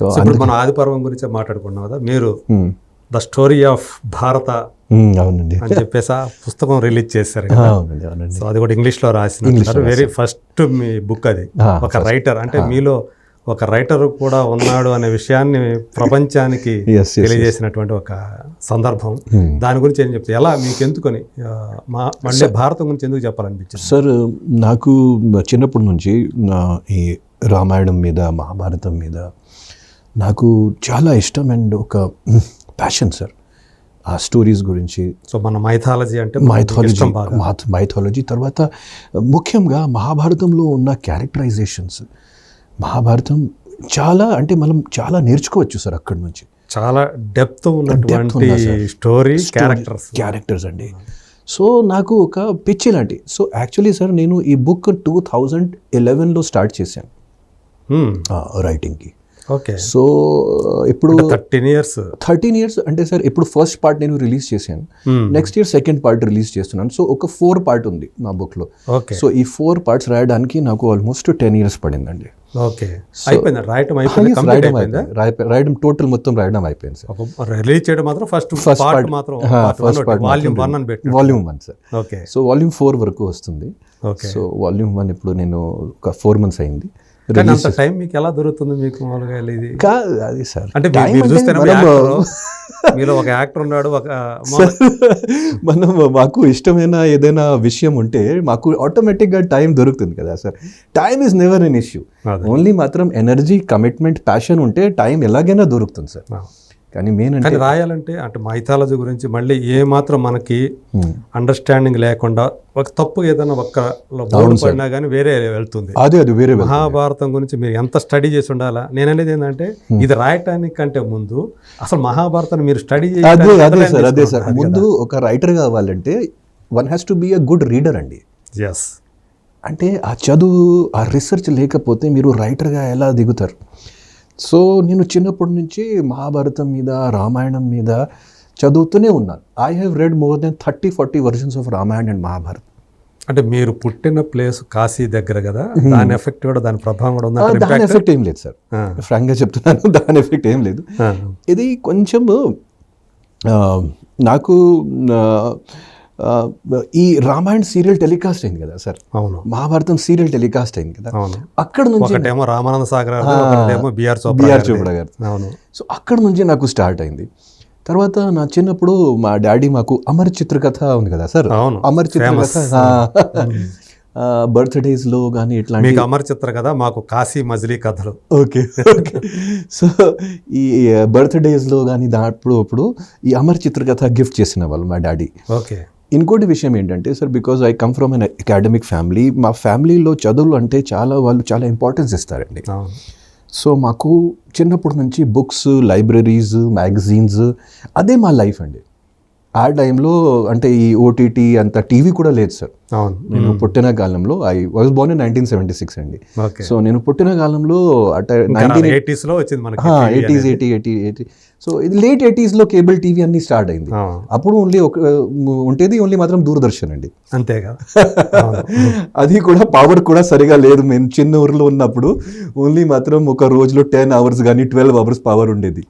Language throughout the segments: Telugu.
ఇప్పుడు మనం ఆదిపర్వం గురించి మాట్లాడుకున్నాం కదా, మీరు ద స్టోరీ ఆఫ్ భారత అవునండి అని చెప్పేసి ఆ పుస్తకం రిలీజ్ చేశారు. అవునండి అవునండి. సో అది కూడా ఇంగ్లీష్లో రాసినారు. వెరీ ఫస్ట్ మీ బుక్ అది. ఒక రైటర్ అంటే మీలో ఒక రైటర్ కూడా ఉన్నాడు అనే విషయాన్ని ప్రపంచానికి తెలియజేసినటువంటి ఒక సందర్భం. దాని గురించి ఏం చెప్తే ఎలా మీకు ఎందుకని మళ్ళీ భారతం గురించి ఎందుకు చెప్పాలనిపించింది? సార్, నాకు చిన్నప్పటి నుంచి ఈ రామాయణం మీద, మహాభారతం మీద నాకు చాలా ఇష్టం అండ్ ఒక ప్యాషన్ సార్. ఆ స్టోరీస్ గురించి. సో మన మైథాలజీ అంటే మైథాలజీ తర్వాత ముఖ్యంగా మహాభారతంలో ఉన్న క్యారెక్టరైజేషన్స్. మహాభారతం చాలా అంటే మనం చాలా నేర్చుకోవచ్చు సార్ అక్కడి నుంచి. చాలా డెప్త్ ఉన్నటువంటి స్టోరీ క్యారెక్టర్స్ అండి. సో నాకు ఒక పిచ్చి లాంటి. సో యాక్చువల్లీ సార్ నేను ఈ బుక్ 2011లో స్టార్ట్ చేశాను రైటింగ్కి. ఓకే. సో ఇప్పుడు 13 ఇయర్స్ అంటే సార్ ఇప్పుడు ఫస్ట్ పార్ట్ నేను రిలీజ్ చేశాను. Next year second part release చేస్తున్నాను. సో ఒక 4 పార్ట్ ఉంది నా బుక్లో. సో ఈ 4 పార్ట్స్ రాయడానికి నాకు ఆల్మోస్ట్ 10 ఇయర్స్ పడిందండి. ఓకే. రాయడం టోటల్ మొత్తం రాయడం అయిపోయింది సార్. రిలీజ్ చేయడం మాత్రం ఫస్ట్ పార్ట్ మాత్రం volume 1 sir. Okay. So volume 4 వరకు వస్తుంది. సో వాల్యూమ్ 1 ఇప్పుడు నేను ఒక 4 months అయింది. అంత టైం మీకు ఎలా దొరుకుతుంది మీకు మామూలుగా? ఇది అది సార్ అంటే మీరు చూస్తే మీలో ఒక యాక్టర్ ఉన్నాడు. మాకు ఇష్టమైన ఏదైనా విషయం ఉంటే మాకు ఆటోమేటిక్గా టైం దొరుకుతుంది కదా sir. Time is never an issue. Only మాత్రం ఎనర్జీ, కమిట్మెంట్, ప్యాషన్ ఉంటే టైం ఎలాగైనా దొరుకుతుంది సార్. కానీ మెయిన్ అంటే రాయాలంటే అంటే మైథాలజీ గురించి మళ్ళీ ఏ మాత్రం మనకి అండర్స్టాండింగ్ లేకుండా ఒక తప్పు ఏదైనా పడినా కానీ వేరే వెళ్తుంది. అది వేరే. మహాభారతం గురించి మీరు ఎంత స్టడీ చేసి ఉండాలా? నేను అనేది ఏంటంటే ఇది రాయటానికి కంటే ముందు అసలు మహాభారతాన్ని మీరు స్టడీ అదే సార్. ముందు ఒక రైటర్ కావాలంటే one has to be a good reader అండి. ఎస్. అంటే ఆ చదువు, ఆ రీసెర్చ్ లేకపోతే మీరు రైటర్గా ఎలా దిగుతారు? సో నేను చిన్నప్పటి నుంచి మహాభారతం మీద, రామాయణం మీద చదువుతూనే ఉన్నాను. I have read more than 30-40 versions of Ramayana and Mahabharat. అంటే మీరు పుట్టిన ప్లేస్ కాశీ దగ్గర కదా, దాని ఎఫెక్ట్ కూడా, దాని ప్రభావం కూడా ఉంది? దాని ఎఫెక్ట్ ఏం లేదు సార్, ఫ్రాంక్గా చెప్తున్నాను. దాని ఎఫెక్ట్ ఏం లేదు. ఇది కొంచెం నాకు ఈ రామాయణ సీరియల్ టెలికాస్ట్ అయింది కదా సార్. అవును. మహాభారతం సీరియల్ టెలికాస్ట్ అయింది కదా. అక్కడ నుంచి రామానంద సాగర్, బిఆర్ చోప్రా గారు. సో అక్కడ నుంచి నాకు స్టార్ట్ అయింది. తర్వాత నా చిన్నప్పుడు మా డాడీ మాకు అమర్ చిత్రకథ ఉంది కదా సార్. అమర్ చిత్రకథ బర్త్డేస్లో కానీ ఇట్లాంటి. అమర్ చిత్రకథ, మాకు కాశీ మజిలీ కథలు. ఓకే. సో ఈ బర్త్డేస్లో కానీ అప్పుడు ఈ అమర్ చిత్రకథ గిఫ్ట్ చేసిన వాళ్ళు మా డాడీ. ఓకే. ఇంకోటి విషయం ఏంటంటే sir, because I come from an academic family, మా ఫ్యామిలీలో చదువులు అంటే వాళ్ళు చాలా ఇంపార్టెన్స్ ఇస్తారండి. సో మాకు చిన్నప్పటి నుంచి బుక్స్, లైబ్రరీస్, మ్యాగజైన్స్ అదే మా లైఫ్ అండి. ఆ టైంలో అంటే ఈ ఓటీటీ అంత టీవీ కూడా లేదు సార్. నేను పుట్టిన కాలంలో ఐ వాజ్ బోర్న్ ఇన్ 1976 అండి. సో నేను పుట్టిన కాలంలో 1980. సో ఇది లేట్ 80sలో కేబుల్ టీవీ అన్ని స్టార్ట్ అయింది. అప్పుడు ఓన్లీ మాత్రం దూరదర్శన్ అండి, అంతేగా. అది కూడా పవర్ కూడా సరిగా లేదు. మేము చిన్న ఊర్లో ఉన్నప్పుడు ఓన్లీ మాత్రం ఒక రోజులో 10 hours కానీ 12 hours పవర్ ఉండేది.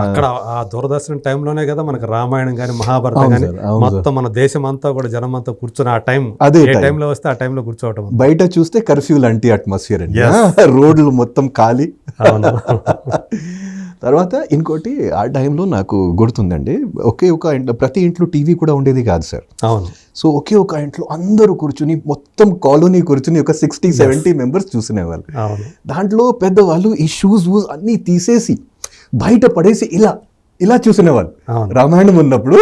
అక్కడ ఆ దూరదర్శనం టైంలోనే కదా మనకు రామాయణం కానీ, మహాభారతం కానీ మొత్తం మన దేశం అంతా కూడా జనం అంతా కూర్చొని ఆ టైం, అదే టైంలో వస్తే ఆ టైంలో కూర్చోవటం. బయట చూస్తే కర్ఫ్యూ లాంటి అట్మాస్ఫియర్ అండి, రోడ్లు మొత్తం ఖాళీ. తర్వాత ఇంకోటి ఆ టైంలో నాకు గుర్తుందండి, ప్రతి ఇంట్లో టీవీ కూడా ఉండేది కాదు సార్. అవును. సో ఒక ఇంట్లో అందరూ కూర్చుని, మొత్తం కాలనీ కూర్చుని ఒక 60-70 మెంబర్స్ చూసినేవాళ్ళు. దాంట్లో పెద్దవాళ్ళు ఈ షూస్ అన్నీ తీసేసి బయట పడేసి ఇలా చూసినేవాళ్ళు. రామాయణం ఉన్నప్పుడు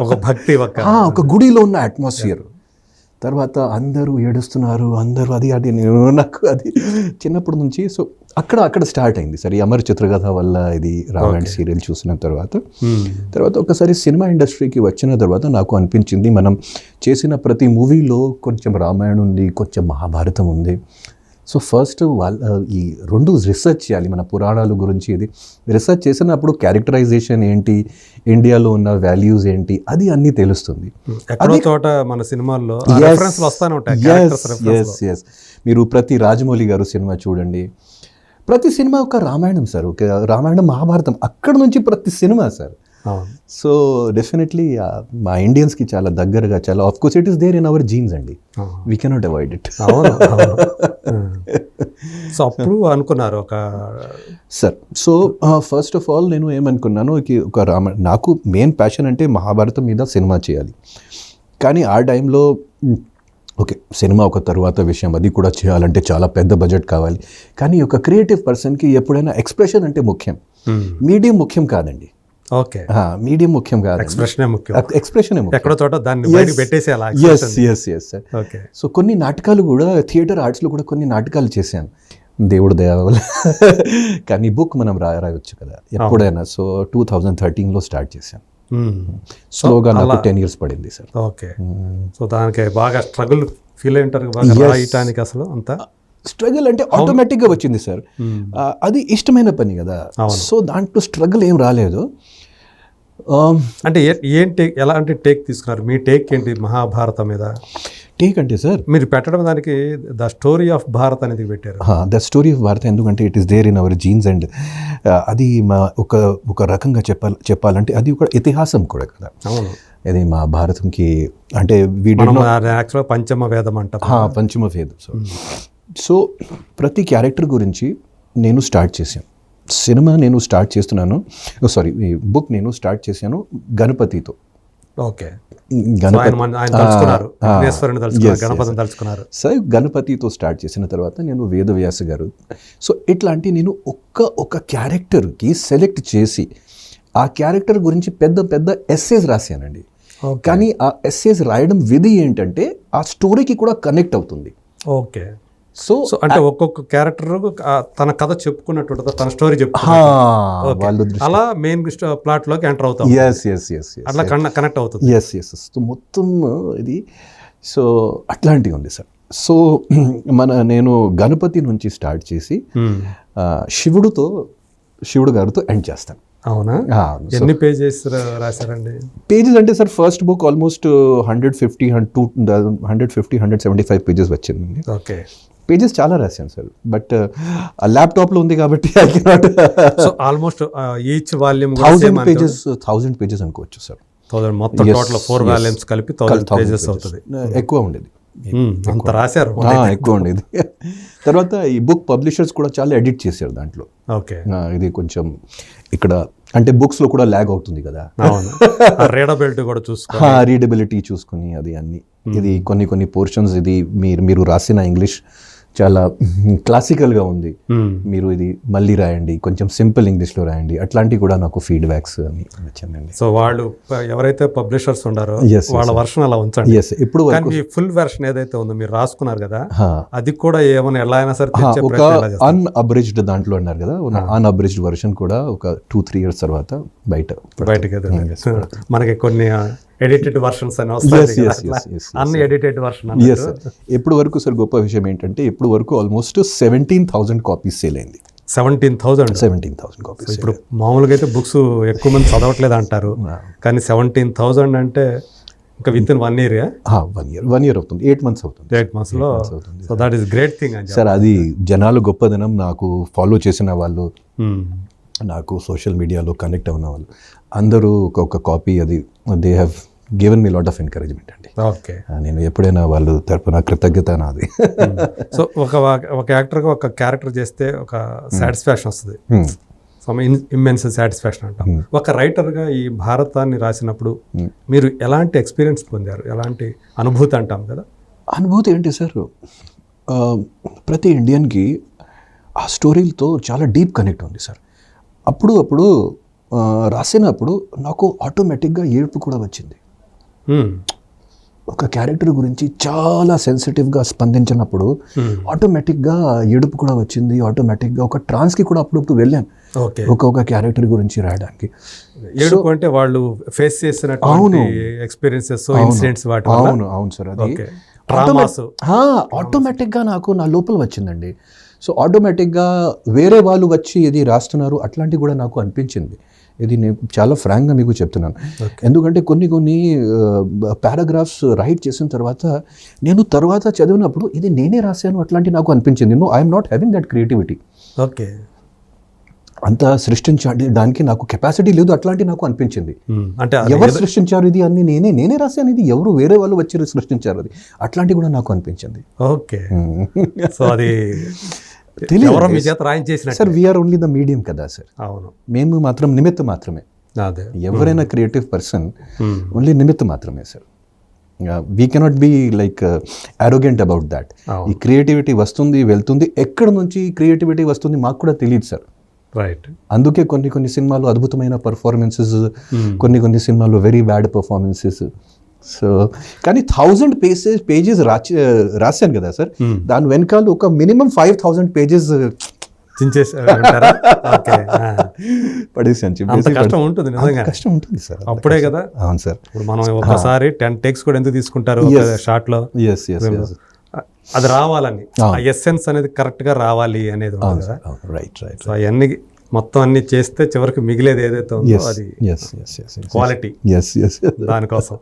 ఒక భక్తి, ఒక గుడిలో ఉన్న అట్మాస్ఫియర్. తర్వాత అందరూ ఏడుస్తున్నారు, అందరూ అది నాకు అది చిన్నప్పటి నుంచి. సో అక్కడ స్టార్ట్ అయింది సరే అమర్ చిత్రకథ వల్ల. ఇది రామాయణ సీరియల్ చూసిన తర్వాత ఒకసారి సినిమా ఇండస్ట్రీకి వచ్చిన తర్వాత నాకు అనిపించింది, మనం చేసిన ప్రతి మూవీలో కొంచెం రామాయణం ఉంది, కొంచెం మహాభారతం ఉంది. సో ఫస్ట్ ఈ రెండు రీసెర్చ్ చేయాలి, మన పురాణాల గురించి. ఇది రీసెర్చ్ చేసినప్పుడు క్యారెక్టరైజేషన్ ఏంటి, ఇండియాలో ఉన్న వాల్యూస్ ఏంటి, అది అన్నీ తెలుస్తుంది. మన సినిమాల్లో మీరు ప్రతి రాజమౌళి గారు సినిమా చూడండి, ప్రతి సినిమా ఒక రామాయణం సార్, ఒక రామాయణం మహాభారతం అక్కడ నుంచి ప్రతి సినిమా సార్. సో డెఫినెట్లీ మా ఇండియన్స్కి చాలా దగ్గరగా, చాలా of course it is there in our genes అండి, we cannot avoid it. So అప్పుడు అనుకున్నారు ఒక sir. So first of all నేను ఏమనుకున్నాను, ఒక నాకు మెయిన్ ప్యాషన్ అంటే మహాభారతం మీద సినిమా చేయాలి. కానీ ఆ టైంలో ఓకే సినిమా ఒక తరువాత విషయం, అది కూడా చేయాలంటే చాలా పెద్ద బడ్జెట్ కావాలి. కానీ ఒక క్రియేటివ్ పర్సన్కి ఎప్పుడైనా ఎక్స్ప్రెషన్ అంటే ముఖ్యం, మీడియం ముఖ్యం కాదండి. ఓకే, మీడియం ముఖ్యం కాదు, ఎక్స్ప్రెషనే ముఖ్యం. ఎక్స్ప్రెషనే ముఖ్యం. ఎక్కడో చోట దాన్ని బయటికి పెట్టేసేయాలి. Yes sir. సో కొన్ని నాటకాలు కూడా థియేటర్ ఆర్ట్స్లో కూడా కొన్ని నాటకాలు చేశాను, దేవుడు దయ వల్ల. కానీ బుక్ మనం రాయవచ్చు కదా ఎప్పుడైనా. సో 2013లో స్టార్ట్ చేశాను. స్లోగా నాకు 10 years పడింది సార్. ఓకే, సో దానికి బాగా స్ట్రగుల్ ఫీల్ అయి ఉంటారు రాయటానికి. అసలు అంతా స్ట్రగుల్ అంటే ఆటోమేటిక్గా వచ్చింది సార్, అది ఇష్టమైన పని కదా. సో దాంట్లో స్ట్రగుల్ ఏం రాలేదు. అంటే ఏంటి, ఎలాంటి టేక్ తీసుకున్నారు? మీ టేక్ ఏంటి మహాభారతం మీద? టేక్ అంటే సార్ మీరు పెట్టడం దానికి ద స్టోరీ ఆఫ్ భారత్ అనేది పెట్టారు. ద స్టోరీ ఆఫ్ భారత్ ఎందుకంటే it is there in our genes and అది మా ఒక రకంగా చెప్పాలంటే అది ఒక ఇతిహాసం కూడా కదా. అవును, ఇది మా భారతంకి అంటే యాక్చువల్గా పంచమ వేదం అంట. పంచమ వేదం. సో ప్రతి క్యారెక్టర్ గురించి నేను స్టార్ట్ చేశాను. సినిమా నేను స్టార్ట్ చేస్తున్నాను, సారీ ఈ బుక్ నేను స్టార్ట్ చేశాను గణపతితో. ఓకే, గణపతితో స్టార్ట్ చేసిన తర్వాత నేను వేదవ్యాస గారు. సో ఇట్లాంటి నేను ఒక క్యారెక్టర్కి సెలెక్ట్ చేసి ఆ క్యారెక్టర్ గురించి పెద్ద పెద్ద ఎస్సేస్ రాశానండి. కానీ ఆ ఎస్సేస్ రాయడం విధి ఏంటంటే ఆ స్టోరీకి కూడా కనెక్ట్ అవుతుంది. ఓకే, సో అంటే ఒక్కొక్క క్యారెక్టర్ తన కథ చెప్పుకున్నట్టు తన స్టోరీ చెప్పుకున్నట్టు అలా మెయిన్ ప్లాట్ లోకి ఎంటర్ అవుతాం. అట్లా కనెక్ట్ అవుతుంది. సో మొత్తం ఇది సో అట్లాంటివి ఉంది సార్. సో నేను గణపతి నుంచి స్టార్ట్ చేసి శివుడు గారితో ఎండ్ చేస్తాను. అవునా? ఎన్ని పేజెస్ రాశారండి? పేజెస్ అంటే sir first book almost 150-175 pages వచ్చిందండి. ఓకే, పేజెస్ చాలా రాశాను సార్, బట్ ల్యాప్టాప్లో ఉంది కాబట్టి I cannot. So almost each volume 1000 pages అనుకోవచ్చు సార్. 1000 మొత్తం టోటల్ 4 వాల్యూమ్స్ కలిపి 1000 పేజెస్ అవుతుంది. ఎక్కువ ఉండేది, అంత రాశారు, ఎక్కువ ఉండేది. తర్వాత ఈ బుక్ పబ్లిషర్స్ కూడా చాలా ఎడిట్ చేశారు దాంట్లో. ఓకే, ఇది కొంచెం ఇక్కడ అంటే బుక్స్లో కూడా ల్యాగ్ అవుతుంది కదా, రీడబిలిటీ కూడా రీడబిలిటీ చూసుకుని అది అన్ని ఇది కొన్ని పోర్షన్స్ ఇది మీరు రాసిన ఇంగ్లీష్ చాలా క్లాసికల్గా ఉంది, మీరు ఇది మళ్ళీ రాయండి, కొంచెం సింపుల్ ఇంగ్లీష్లో రాయండి, అట్లాంటివి కూడా నాకు ఫీడ్బ్యాక్స్ అని వచ్చిందండి. సో వాళ్ళు ఎవరైతే పబ్లిషర్స్ ఉన్నారో వాళ్ళ వర్షన్ అలా ఉంచండి. ఇప్పుడు ఫుల్ వెర్షన్ ఏదైతే ఉందో మీరు రాసుకున్నారు కదా, అది కూడా ఏమైనా ఎలా అయినా సరే ఒక అన్అబ్రిజ్డ్ దాంట్లో అన్నారు కదా, అన్అబ్రిజ్డ్ వర్షన్ కూడా ఒక 2-3 years తర్వాత బయటకి మనకి కొన్ని ఎడిటెడ్ వర్షన్స్ అని వస్తాయి, అన్ని ఎడిటెడ్ వర్షన్. ఎప్పుడు వరకు సార్ గొప్ప విషయం ఏంటంటే ఇప్పుడు వరకు ఆల్మోస్ట్ 17,000 కాపీస్ సేల్ అయింది. 17,000 కాపీస్. ఇప్పుడు మామూలుగా అయితే బుక్స్ ఎక్కువ మంది చదవట్లేదు అంటారు, కానీ 17,000 అంటే ఇంకా విత్ ఇన్ 1 year. 1 year అవుతుంది, 8 months అవుతుంది. 8 months లో. So that is great thing sir. అది జనాలు గొప్పదనం, నాకు ఫాలో చేసిన వాళ్ళు, నాకు సోషల్ మీడియాలో కనెక్ట్ అయిన వాళ్ళు అందరూ ఒక కాపీ అది they have given me lot of encouragement అండి. ఓకే, నేను ఎప్పుడైనా వాళ్ళు తరపున కృతజ్ఞత నాది. సో ఒక యాక్టర్గా ఒక క్యారెక్టర్ చేస్తే ఒక సాటిస్ఫాక్షన్ వస్తుంది, ఇమ్మెన్స్ సాటిస్ఫాక్షన్ అంటాం. ఒక రైటర్గా ఈ భారతాన్ని రాసినప్పుడు మీరు ఎలాంటి ఎక్స్పీరియన్స్ పొందారు, ఎలాంటి అనుభూతి అంటాం కదా? అనుభూతి ఏంటి సార్, ప్రతి ఇండియన్కి ఆ స్టోరీలతో చాలా డీప్ కనెక్ట్ ఉంది సార్. అప్పుడు రాసినప్పుడు నాకు ఆటోమేటిక్గా ఏడుపు కూడా వచ్చింది. ఒక క్యారెక్టర్ గురించి చాలా సెన్సిటివ్గా స్పందించినప్పుడు ఆటోమేటిక్గా ఏడుపు కూడా వచ్చింది. ఆటోమేటిక్గా ఒక ట్రాన్స్కి కూడా అప్పుడప్పుడు వెళ్ళాను ఒక క్యారెక్టర్ గురించి రాయడానికి. ఏడుపు అంటే వాళ్ళు ఫేస్ చేసిన ఎక్స్పీరియన్సెస్, ఇన్సిడెంట్స్. అవును సార్, అది ఆటోమేటిక్గా నాకు నా లోపల వచ్చిందండి. సో ఆటోమేటిక్గా వేరే వాళ్ళు వచ్చి ఇది రాస్తున్నారు అట్లాంటివి కూడా నాకు అనిపించింది. ఇది నేను చాలా ఫ్రాంక్గా మీకు చెప్తున్నాను. ఎందుకంటే కొన్ని పారాగ్రాఫ్స్ రైట్ చేసిన తర్వాత నేను తర్వాత చదివినప్పుడు ఇది నేనే రాశాను అట్లాంటి నాకు అనిపించింది. I'm not having that creativity. Okay. అంత సృష్టించాలి దానికి నాకు కెపాసిటీ లేదు, అట్లాంటి నాకు అనిపించింది. అంటే ఎవరు సృష్టించారు ఇది అని నేనే రాశాను, ఇది ఎవరు వేరే వాళ్ళు వచ్చి సృష్టించారు అది, అట్లాంటి కూడా నాకు అనిపించింది. ఓకే. సో అది ఎవరో మీ చేత రాయించేసిన sir, we are only the medium కదా సార్. అవును, మేము మాత్రం నిమిత్తం మాత్రమే. అదే ఎవరైనా క్రియేటివ్ పర్సన్ ఓన్లీ నిమిత్తం మాత్రమే sir. We cannot be like arrogant about that. ఈ క్రియేటివిటీ వస్తుంది వెళ్తుంది, ఎక్కడ నుంచి క్రియేటివిటీ వస్తుంది మాకు కూడా తెలియదు సార్. రైట్. అందుకే కొన్ని సినిమాలు అద్భుతమైన పర్ఫార్మెన్సెస్, కొన్ని సినిమాలు వెరీ బ్యాడ్ పర్ఫార్మెన్సెస్. సో కానీ 1000 పేజెస్ రాశాను కదా సార్, దాని వెనకాల ఒక మినిమం 5000 పేజెస్ పడేసాను. కష్టం ఉంటుంది నిజంగా, కష్టం ఉంటుంది సార్. అప్పుడే కదా. అవును సార్. ఇప్పుడు మనం ఒకసారి 10 టేక్స్ కూడా ఎందుకు తీసుకుంటారు షార్ట్ లో, అది రావాలని, ఆ ఎసెన్స్ అనేది కరెక్ట్ గా రావాలి అనేది. Right right. సో అవన్నీ మొత్తం అన్ని చేస్తే చివరికి మిగిలేది ఏదైతే ఉందో అది క్వాలిటీ, దానికోసం.